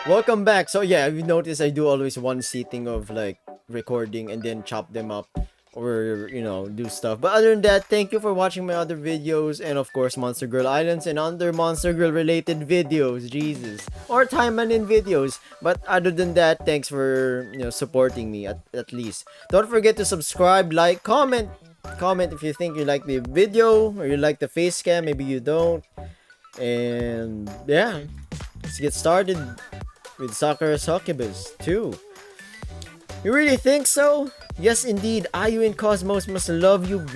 Welcome back. So yeah, you notice I do always one seating of like recording and then chop them up or do stuff. But other than that, thank you for watching my other videos and of course Monster Girl Islands and other Monster Girl related videos. Jesus. Or Time Man in videos. But other than that, thanks for supporting me at least. Don't forget to subscribe, like, comment. Comment if you think you like the video or you like the face cam, maybe you don't. And yeah, let's get started with Sakura Succubus too. You really think so? Yes, indeed. Ayu and Cosmos must love you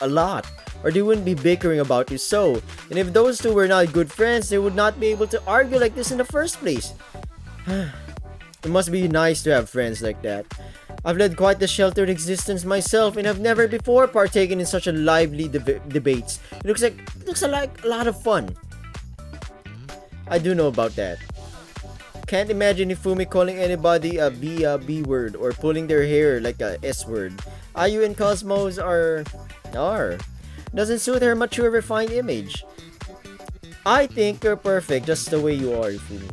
a lot, or they wouldn't be bickering about you so. And if those two were not good friends, they would not be able to argue like this in the first place. It must be nice to have friends like that. I've led quite the sheltered existence myself, and have never before partaken in such a lively debates. It looks like a lot of fun. I do know about that. Can't imagine Ifumi calling anybody a B word or pulling their hair like a S word. Ayu and Cosmos are. Doesn't suit her mature, refined image. I think you're perfect just the way you are, Ifumi.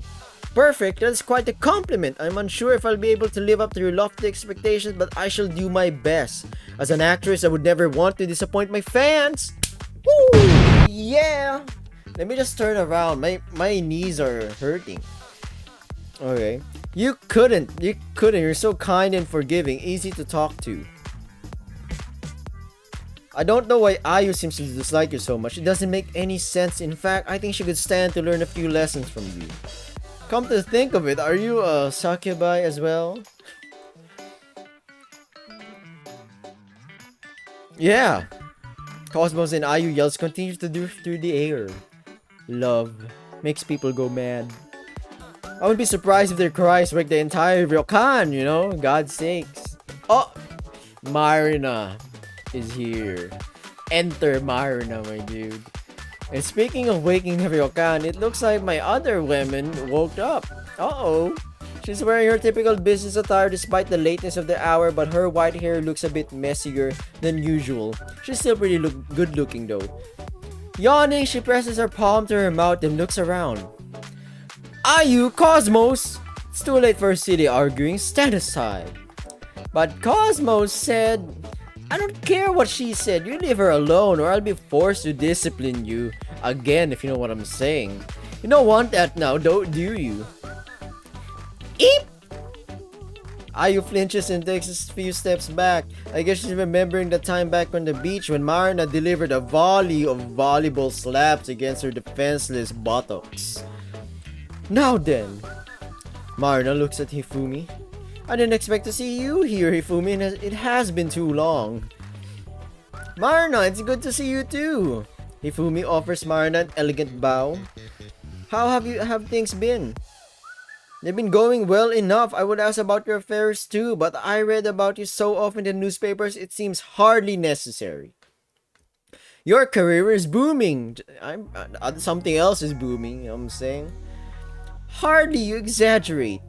Perfect? That's quite a compliment. I'm unsure if I'll be able to live up to your lofty expectations, but I shall do my best. As an actress, I would never want to disappoint my fans. Woo! Yeah! Let me just turn around. My knees are hurting. Okay. You couldn't. You're so kind and forgiving, easy to talk to. I don't know why Ayu seems to dislike you so much. It doesn't make any sense. In fact, I think she could stand to learn a few lessons from you. Come to think of it, are you a Succubus as well? Yeah. Cosmos and Ayu yells continue to drift through the air. Love makes people go mad. I wouldn't be surprised if their cries wreck the entire ryokan, God's sakes. Oh! Marina is here. Enter Marina, my dude. And speaking of waking the ryokan, it looks like my other women woke up. Uh-oh. She's wearing her typical business attire despite the lateness of the hour, but her white hair looks a bit messier than usual. She's still pretty good looking though. Yawning, she presses her palm to her mouth and looks around. Ayu, Cosmos! It's too late for a silly arguing, stand aside. But Cosmos said, I don't care what she said, you leave her alone or I'll be forced to discipline you. Again, if you know what I'm saying. You don't want that now, do you? Eep! Ayu flinches and takes a few steps back. I guess she's remembering the time back on the beach when Marina delivered a volley of volleyball slaps against her defenseless buttocks. Now then, Marina looks at Hifumi. I didn't expect to see you here, Hifumi, and it has been too long. Marina, it's good to see you too. Hifumi offers Marina an elegant bow. How have things been? They've been going well enough. I would ask about your affairs too, but I read about you so often in the newspapers it seems hardly necessary. Your career is booming. Something else is booming, you know what I'm saying? Hardly, you exaggerate.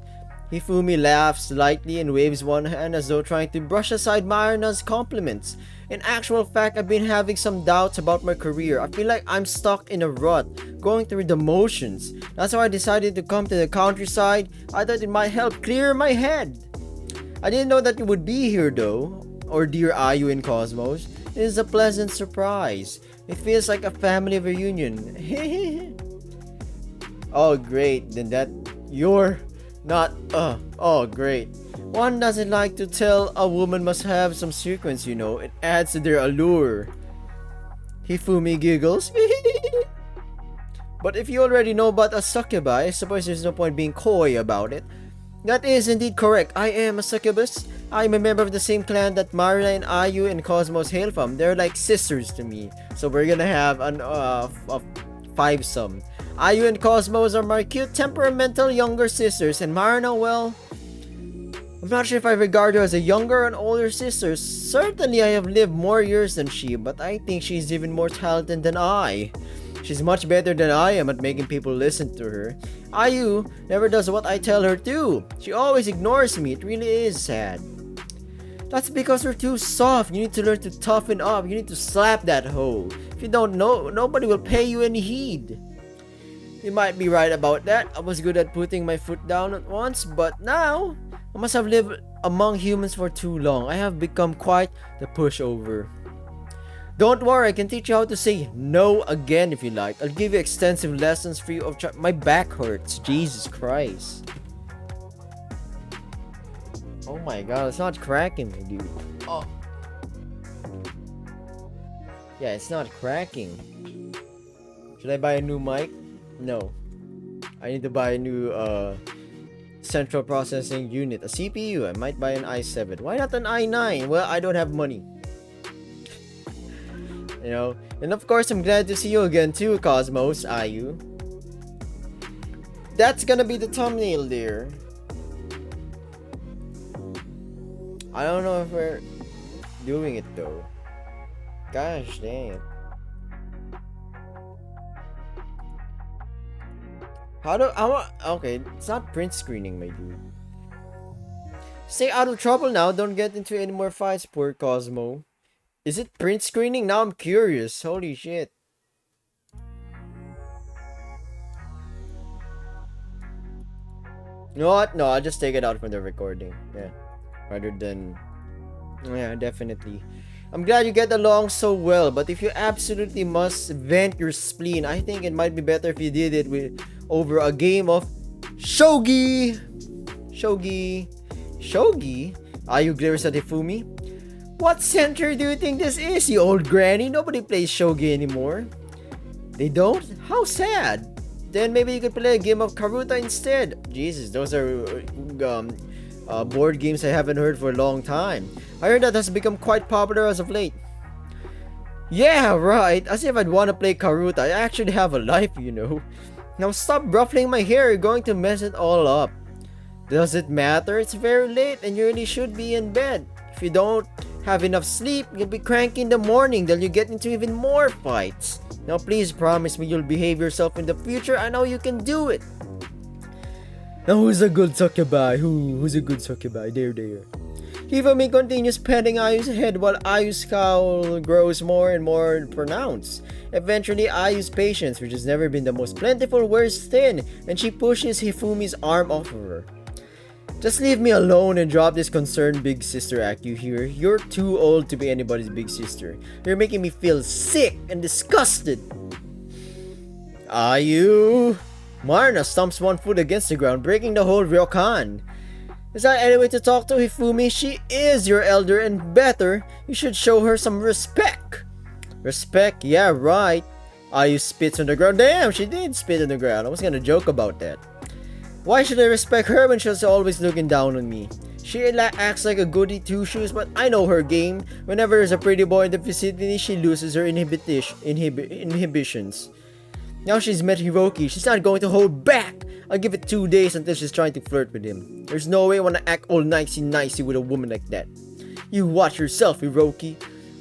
Hifumi laughs lightly and waves one hand as though trying to brush aside Marina's compliments. In actual fact, I've been having some doubts about my career. I feel like I'm stuck in a rut, going through the motions. That's why I decided to come to the countryside. I thought it might help clear my head. I didn't know that you would be here though, or dear Ayu and Cosmos. It is a pleasant surprise. It feels like a family reunion. Oh great, then that you're not oh great. One doesn't like to tell a woman must have some sequence, it adds to their allure. Hifumi giggles. But if you already know about a succubus, I suppose there's no point being coy about it. That is indeed correct. I am a succubus. I am a member of the same clan that Marina and Ayu and Cosmos hail from. They're like sisters to me. So we're gonna have a five-some. Ayu and Cosmos are my cute, temperamental younger sisters, and Marina, well, I'm not sure if I regard her as a younger or older sister. Certainly I have lived more years than she, but I think she's even more talented than I. She's much better than I am at making people listen to her. Ayu never does what I tell her to. She always ignores me. It really is sad. That's because you're too soft. You need to learn to toughen up. You need to slap that hoe. If you don't know, nobody will pay you any heed. You might be right about that. I was good at putting my foot down at once, but now I must have lived among humans for too long. I have become quite the pushover. Don't worry, I can teach you how to say no again if you like. I'll give you extensive lessons free of charge. My back hurts. Jesus Christ. Oh my god, it's not cracking, my dude. Oh. Yeah, it's not cracking. Should I buy a new mic? No. I need to buy a new central processing unit. A CPU. I might buy an i7. Why not an i9? Well, I don't have money. You know? And of course, I'm glad to see you again too, Cosmos, Ayu. That's gonna be the thumbnail there. I don't know if we're doing it though. Gosh dang. Okay, it's not print screening, my dude. Stay out of trouble now, don't get into any more fights, poor Cosmo. Is it print screening? Now I'm curious, holy shit. You know what? No, I'll just take it out from the recording. Yeah. Rather than... Yeah, definitely. I'm glad you get along so well, but if you absolutely must vent your spleen, I think it might be better if you did it over a game of Shogi! Shogi? Ayu glares at Hifumi. What center do you think this is, you old granny? Nobody plays Shogi anymore. They don't? How sad. Then maybe you could play a game of Karuta instead. Jesus, those are board games I haven't heard for a long time. I heard that has become quite popular as of late. Yeah, right. As if I'd want to play Karuta. I actually have a life, you know. Now stop ruffling my hair. You're going to mess it all up. Does it matter? It's very late and you really should be in bed. If you don't have enough sleep, you'll be cranky in the morning. Then you get into even more fights. Now please promise me you'll behave yourself in the future. I know you can do it. Now who's a good succubi? Who's a good succubi? There. Hifumi continues petting Ayu's head while Ayu's scowl grows more and more pronounced. Eventually, Ayu's patience, which has never been the most plentiful, wears thin, and she pushes Hifumi's arm off of her. Just leave me alone and drop this concerned big sister act, you hear? You're too old to be anybody's big sister. You're making me feel sick and disgusted. Ayu! Marna stomps one foot against the ground, breaking the whole ryokan. Is that any way to talk to Hifumi? She is your elder and better. You should show her some respect. Respect? Yeah, right. Ayu spits on the ground. Damn, she did spit on the ground. I was gonna joke about that. Why should I respect her when she's always looking down on me? She acts like a goody two-shoes, but I know her game. Whenever there's a pretty boy in the vicinity, she loses her inhibitions. Now she's met Hiroki, she's not going to hold back. I'll give it 2 days until she's trying to flirt with him. There's no way I want to act all nicey with a woman like that. You watch yourself, Hiroki.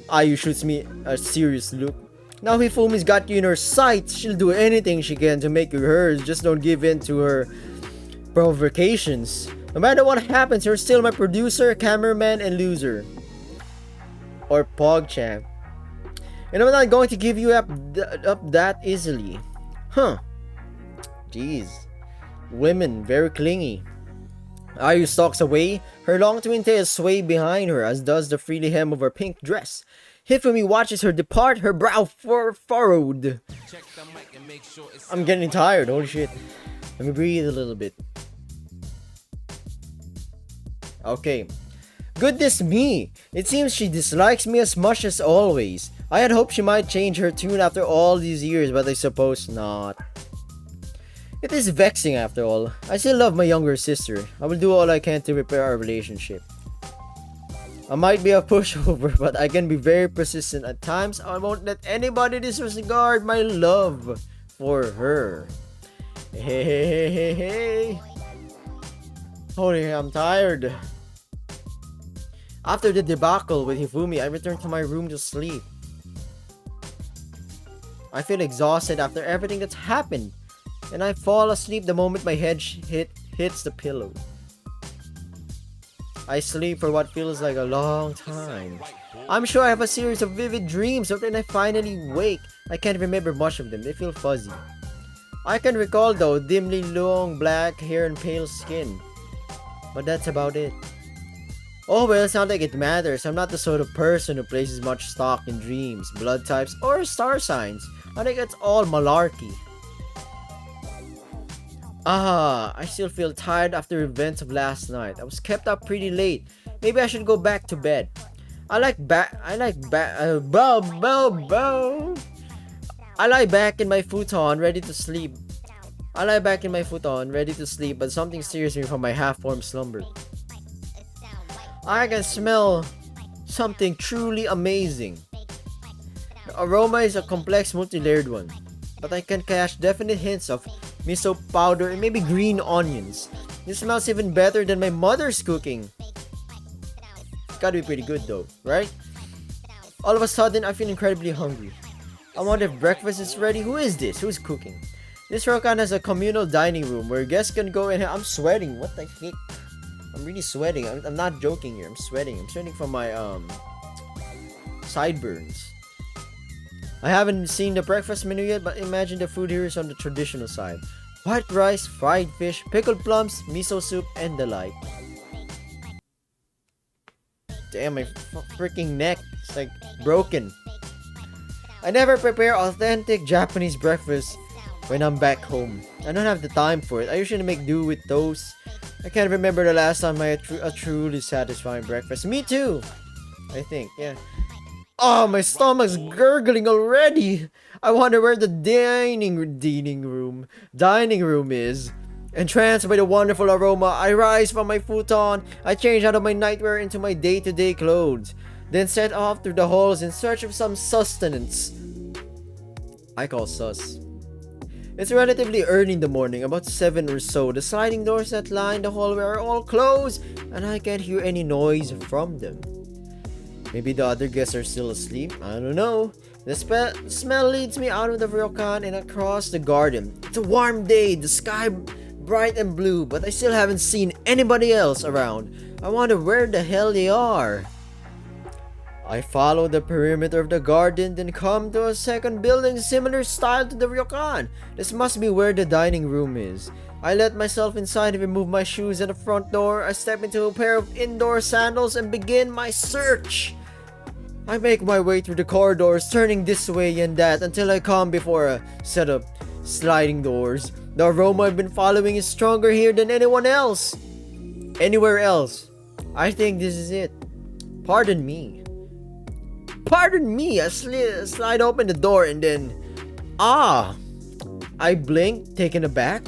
Ayu shoots me a serious look. Now Hifumi's got you in her sights. She'll do anything she can to make you hers. Just don't give in to her provocations. No matter what happens, you're still my producer, cameraman, and loser. Or PogChamp. And I'm not going to give you up that easily. Huh. Jeez. Women, very clingy. Ayu stalks away. Her long twin tails sway behind her, as does the frilly hem of her pink dress. Hifumi watches her depart, her brow furrowed. I'm getting tired, holy shit. Let me breathe a little bit. Okay. Goodness me! It seems she dislikes me as much as always. I had hoped she might change her tune after all these years, but I suppose not. It is vexing after all. I still love my younger sister. I will do all I can to repair our relationship. I might be a pushover, but I can be very persistent at times. I won't let anybody disregard my love for her. Hey. Holy, I'm tired. After the debacle with Hifumi, I returned to my room to sleep. I feel exhausted after everything that's happened, and I fall asleep the moment my head hits the pillow. I sleep for what feels like a long time. I'm sure I have a series of vivid dreams, but when I finally wake, I can't remember much of them. They feel fuzzy. I can recall though, dimly long black hair and pale skin. But that's about it. Oh well, it's not like it matters. I'm not the sort of person who places much stock in dreams, blood types, or star signs. I think it's all malarkey. I still feel tired after events of last night. I was kept up pretty late. Maybe I should go back to bed. I lie back in my futon, ready to sleep. But something steers me from my half-formed slumber. I can smell something truly amazing. The aroma is a complex, multi-layered one, but I can catch definite hints of miso powder and maybe green onions. This smells even better than my mother's cooking. It's gotta be pretty good though, right? All of a sudden, I feel incredibly hungry. I wonder if breakfast is ready. Who is this? Who's cooking? This ryokan has a communal dining room where guests can go and I'm sweating. What the heck? I'm really sweating. I'm not joking here. I'm sweating. I'm sweating from my sideburns. I haven't seen the breakfast menu yet, but imagine the food here is on the traditional side. White rice, fried fish, pickled plums, miso soup, and the like. Damn, my freaking neck is like broken. I never prepare authentic Japanese breakfast when I'm back home. I don't have the time for it. I usually make do with toast. I can't remember the last time I had a truly satisfying breakfast. Me too, I think, yeah. Oh, my stomach's gurgling already. I wonder where the dining room is. Entranced by the wonderful aroma, I rise from my futon. I change out of my nightwear into my day-to-day clothes, then set off through the halls in search of some sustenance. I call sus. It's relatively early in the morning, about 7 or so. The sliding doors that line the hallway are all closed, and I can't hear any noise from them. Maybe the other guests are still asleep? I don't know. The smell leads me out of the ryokan and across the garden. It's a warm day, the sky bright and blue, but I still haven't seen anybody else around. I wonder where the hell they are. I follow the perimeter of the garden, then come to a second building similar style to the ryokan. This must be where the dining room is. I let myself inside and remove my shoes at the front door. I step into a pair of indoor sandals and begin my search. I make my way through the corridors, turning this way and that until I come before a set of sliding doors. The aroma I've been following is stronger here than anywhere else. I think this is it. Pardon me. I slide open the door and then... I blink, taken aback.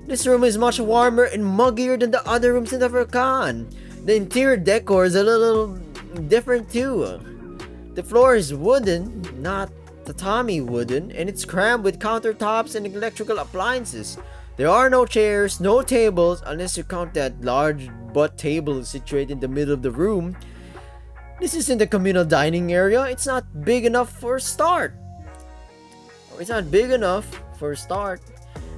This room is much warmer and muggier than the other rooms in the ryokan. The interior decor is a little different too. The floor is wooden, not tatami wooden, and it's crammed with countertops and electrical appliances. There are no chairs, no tables, unless you count that large butt table situated in the middle of the room. This isn't a communal dining area. It's not big enough for a start.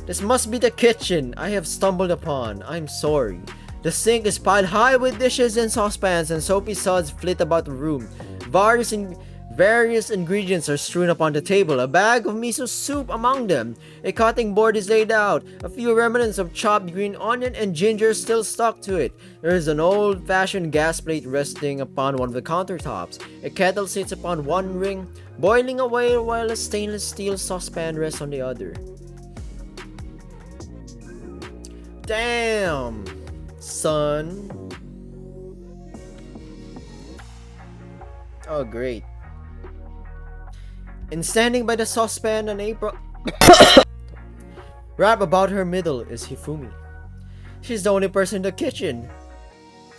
This must be the kitchen I have stumbled upon. I'm sorry. The sink is piled high with dishes and saucepans, and soapy suds flit about the room. Various ingredients are strewn upon the table, a bag of miso soup among them. A cutting board is laid out, a few remnants of chopped green onion and ginger still stuck to it. There is an old-fashioned gas plate resting upon one of the countertops. A kettle sits upon one ring, boiling away while a stainless steel saucepan rests on the other. Damn, son. Oh, great. And standing by the saucepan, an apron wrapped about her middle is Hifumi. She's the only person in the kitchen.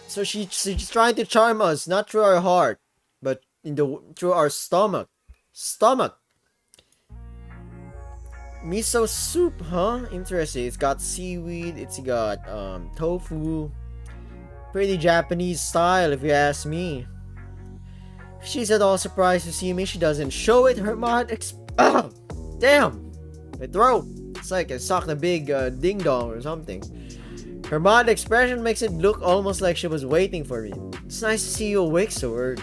So she's trying to charm us, not through our heart, but through our stomach. Miso soup, huh? Interesting. It's got seaweed, it's got tofu. Pretty Japanese style, if you ask me. She's at all surprised to see me. She doesn't show it. Her mouth damn! My throat! It's like I sucked a big ding-dong or something. Her mouth expression makes it look almost like she was waiting for me. It's nice to see you awake so early.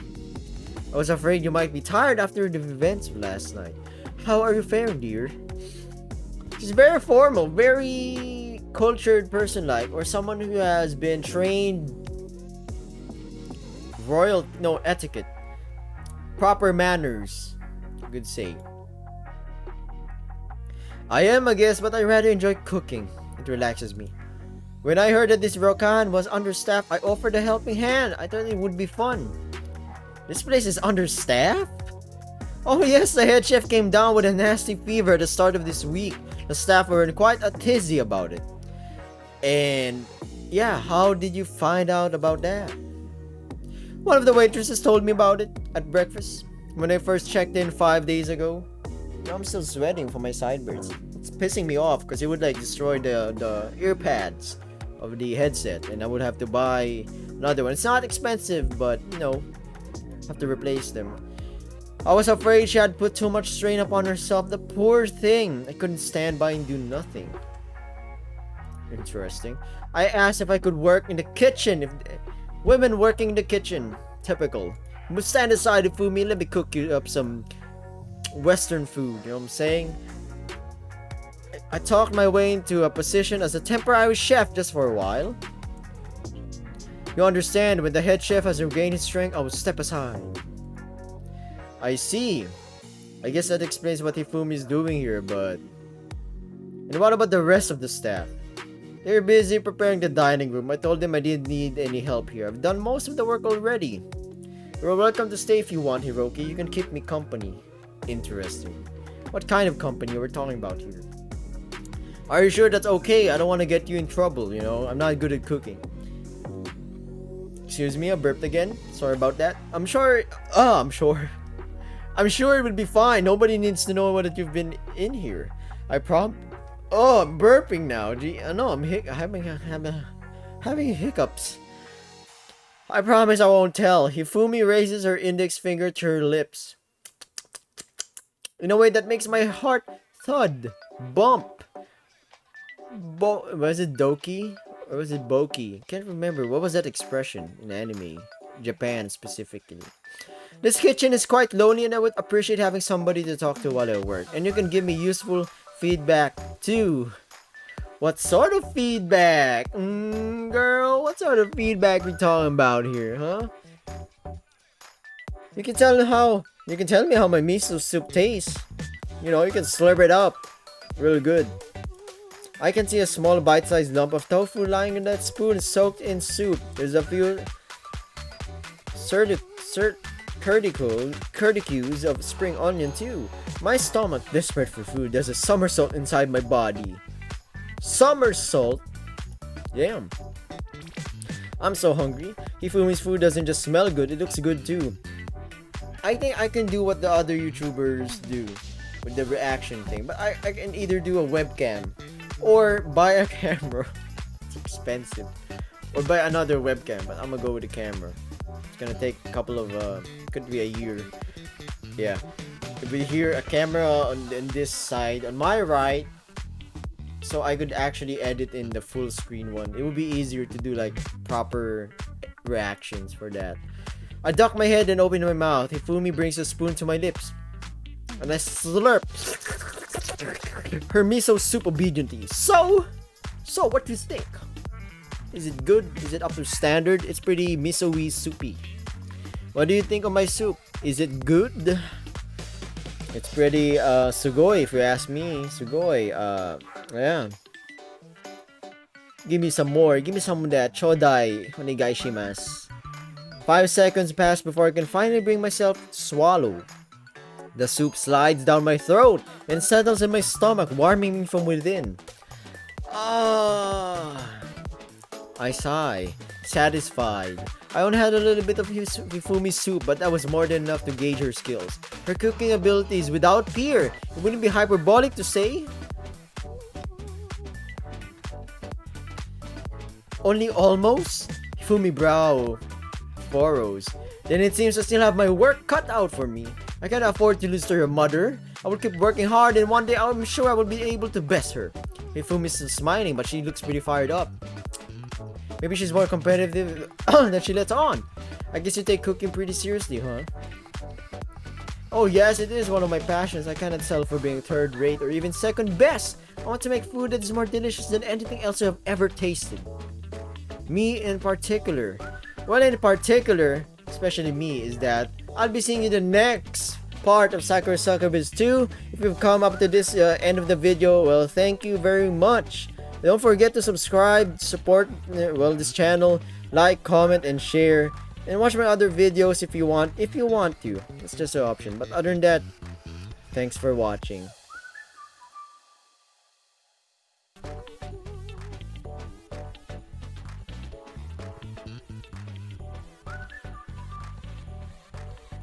I was afraid you might be tired after the events of last night. How are you faring, dear? She's very formal, very cultured person like, or someone who has been trained etiquette, proper manners, you could say. I am a guest, but I rather enjoy cooking. It relaxes me. When I heard that this ryokan was understaffed, I offered a helping hand. I thought it would be fun. This place is understaffed? Oh yes, the head chef came down with a nasty fever at the start of this week. The staff were in quite a tizzy about it. And yeah, how did you find out about that? One of the waitresses told me about it at breakfast when I first checked in 5 days ago. Now I'm still sweating from my sideburns. It's pissing me off because it would like destroy the ear pads of the headset, and I would have to buy another one. It's not expensive, but you know, have to replace them. I was afraid she had put too much strain upon herself. The poor thing. I couldn't stand by and do nothing. Interesting. I asked if I could work in the kitchen. If women working in the kitchen, typical. But stand aside, Ifumi. Let me cook you up some Western food. You know what I'm saying? I talked my way into a position as a temporary chef just for a while. You understand, when the head chef has regained his strength, I will step aside. I see. I guess that explains what Hifumi is doing here, but... And what about the rest of the staff? They're busy preparing the dining room. I told them I didn't need any help here. I've done most of the work already. You're welcome to stay if you want, Hiroki. You can keep me company. Interesting. What kind of company we're talking about here? Are you sure that's okay? I don't want to get you in trouble, you know? I'm not good at cooking. Excuse me, I burped again. Sorry about that. I'm sure it would be fine. Nobody needs to know that you've been in here. I'm burping now. Gee, no, I'm having hiccups. I promise I won't tell. Hifumi raises her index finger to her lips in a way that makes my heart thud, bump. Was it Doki? Or was it Boki? Can't remember. What was that expression in anime? Japan specifically. This kitchen is quite lonely and I would appreciate having somebody to talk to while I work. And you can give me useful feedback too. What sort of feedback? Girl, what sort of feedback we talking about here, huh? You can tell me how my miso soup tastes. You know, you can slurp it up. Really good. I can see a small bite-sized lump of tofu lying in that spoon soaked in soup. There's a few curlicues of spring onion too. My stomach, desperate for food, does a somersault inside my body. Somersault? Damn. I'm so hungry. Hifumi's food doesn't just smell good, it looks good too. I think I can do what the other YouTubers do with the reaction thing, but I can either do a webcam or buy a camera. It's expensive. Or buy another webcam, but I'm gonna go with the camera. It's gonna take a couple of, could be a year. Yeah. If we hear a camera on this side, on my right, so I could actually edit in the full screen one. It would be easier to do like proper reactions for that. I duck my head and open my mouth. Hifumi brings a spoon to my lips, and I slurp her miso soup obediently. So what do you think? Is it good? Is it up to standard? It's pretty miso-y soupy. What do you think of my soup? Is it good? It's pretty sugoi if you ask me. Sugoi. Yeah. Give me some more. Give me some of that. Chodai onegai shimasu. 5 seconds pass before I can finally bring myself to swallow. The soup slides down my throat and settles in my stomach, warming me from within. I sigh, satisfied. I only had a little bit of Hifumi's soup, but that was more than enough to gauge her skills. Her cooking abilities without peer. It wouldn't be hyperbolic to say. Only almost? Hifumi brow furrows. Then it seems I still have my work cut out for me. I can't afford to lose to her mother. I will keep working hard and one day I'm sure I will be able to best her. Hifumi is smiling, but she looks pretty fired up. Maybe she's more competitive than she lets on. I guess you take cooking pretty seriously, huh? Oh yes, it is one of my passions. I cannot settle for being third rate or even second best. I want to make food that is more delicious than anything else I've ever tasted. Me in particular. Well, in particular, especially me, is that I'll be seeing you the next part of Sakura Succubus 2. If you've come up to this end of the video, well, thank you very much. Don't forget to subscribe, support this channel, like, comment, and share, and watch my other videos if you want to. It's just an option. But other than that, thanks for watching.